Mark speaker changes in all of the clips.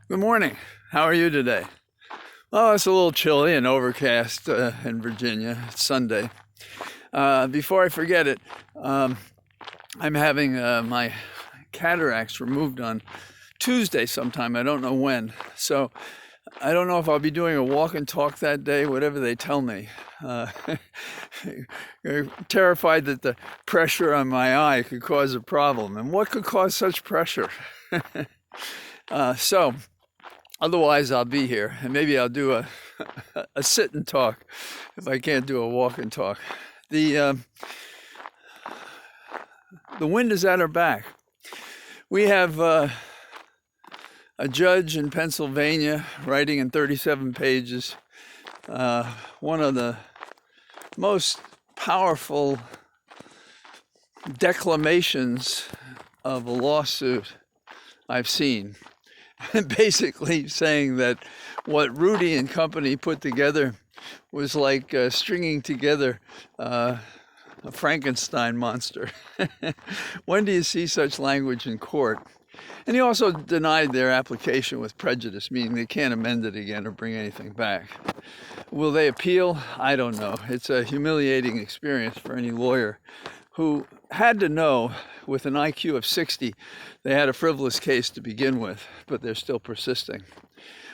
Speaker 1: Good morning. How are you today? Oh, it's a little chilly and overcast in Virginia. It's Sunday. Before I forget it, um, I'm having my cataracts removed on Tuesday sometime. I don't know when. So I don't know if I'll be doing a walk and talk that day, whatever they tell me. Uh, I'm terrified that the pressure on my eye could cause a problem. And what could cause such pressure? So otherwise, I'll be here, and maybe I'll do a sit and talk if I can't do a walk and talk. The uh, the wind is at our back. We have a judge in Pennsylvania writing in 37 pages one of the most powerful declamations of a lawsuit I've seen. Basically saying that what Rudy and company put together was like stringing together a Frankenstein monster. When do you see such language in court? And he also denied their application with prejudice, meaning they can't amend it again or bring anything back. Will they appeal? I don't know. It's a humiliating experience for any lawyer who had to know with an IQ of 60 they had a frivolous case to begin with, but they're still persisting.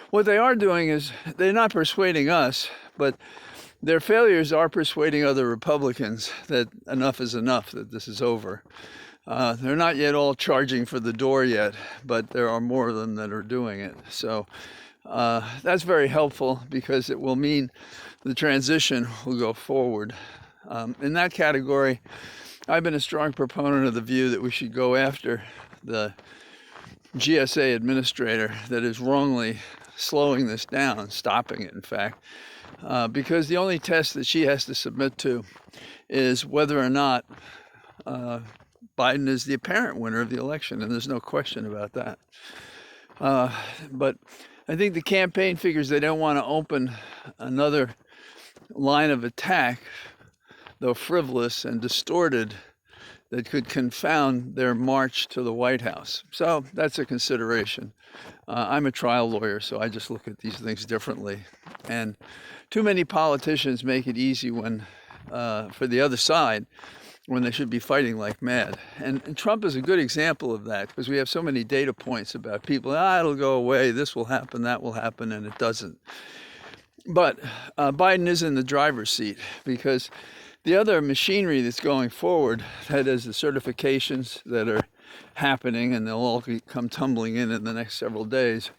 Speaker 1: What they are doing is they're not persuading us, but their failures are persuading other Republicans that enough is enough, that this is over. They're not yet all charging for the door yet, but there are more of them that are doing it. So that's very helpful because it will mean the transition will go forward. In that category, I've been a strong proponent of the view that we should go after the GSA administrator that is wrongly slowing this down, stopping it, in fact, because the only test that she has to submit to is whether or not Biden is the apparent winner of the election, and there's no question about that. But I think the campaign figures they don't want to open another line of attack, though frivolous and distorted, that could confound their march to the White House. So that's a consideration. I'm a trial lawyer, so I just look at these things differently. And too many politicians make it easy when, for the other side, when they should be fighting like mad. And Trump is a good example of that because we have so many data points about people, it'll go away, this will happen, that will happen, and it doesn't. But Biden is in the driver's seat because the other machinery that's going forward, that is the certifications that are happening, and they'll all come tumbling in the next several days,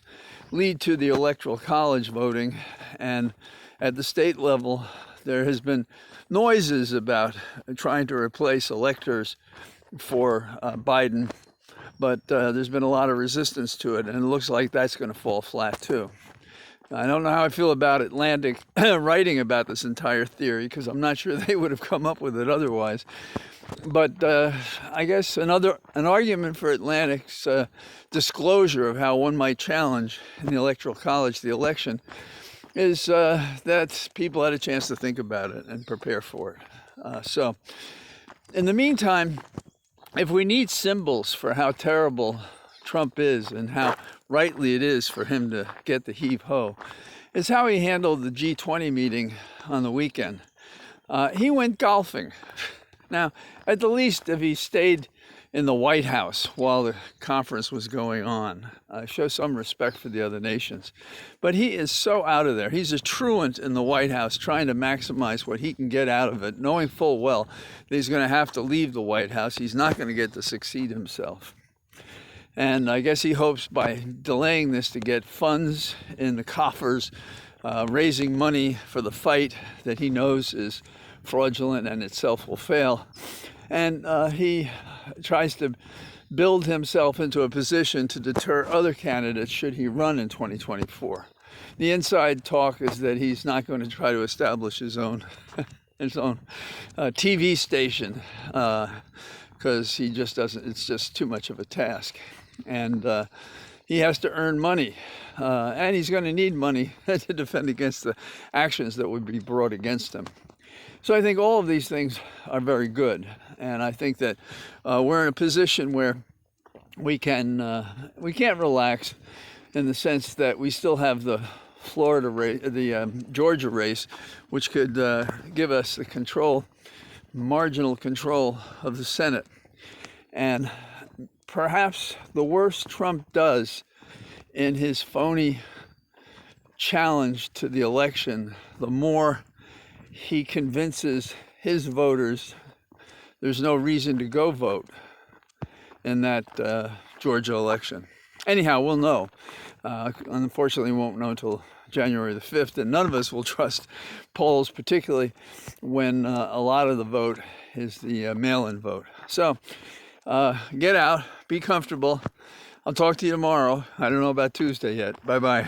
Speaker 1: lead to the electoral college voting. And at the state level, there has been noises about trying to replace electors for Biden, but there's been a lot of resistance to it, and it looks like that's going to fall flat too. I don't know how I feel about Atlantic writing about this entire theory because I'm not sure they would have come up with it otherwise. But I guess an argument for Atlantic's disclosure of how one might challenge in the Electoral College the election is that people had a chance to think about it and prepare for it. So in the meantime, if we need symbols for how terrible Trump is and how rightly it is for him to get the heave-ho, is how he handled the G20 meeting on the weekend. He went golfing. Now, at the least, if he stayed in the White House while the conference was going on, show some respect for the other nations. But he is so out of there. He's a truant in the White House trying to maximize what he can get out of it, knowing full well that he's going to have to leave the White House. He's not going to get to succeed himself. And I guess he hopes by delaying this to get funds in the coffers, raising money for the fight that he knows is fraudulent and itself will fail. And he tries to build himself into a position to deter other candidates should he run in 2024. The inside talk is that he's not going to try to establish his own TV station because he just doesn't. It's just too much of a task. And he has to earn money, and he's going to need money to defend against the actions that would be brought against him. So I think all of these things are very good, and I think that we're in a position where we can't relax. in the sense that we still have the Florida race, the Georgia race, which could give us the control, marginal control of the Senate. And perhaps the worse Trump does in his phony challenge to the election, the more he convinces his voters there's no reason to go vote in that Georgia election. Anyhow, we'll know. Unfortunately, we won't know until January the 5th, and none of us will trust polls, particularly when a lot of the vote is the mail-in vote. So get out, be comfortable. I'll talk to you tomorrow. I don't know about Tuesday yet. Bye-bye.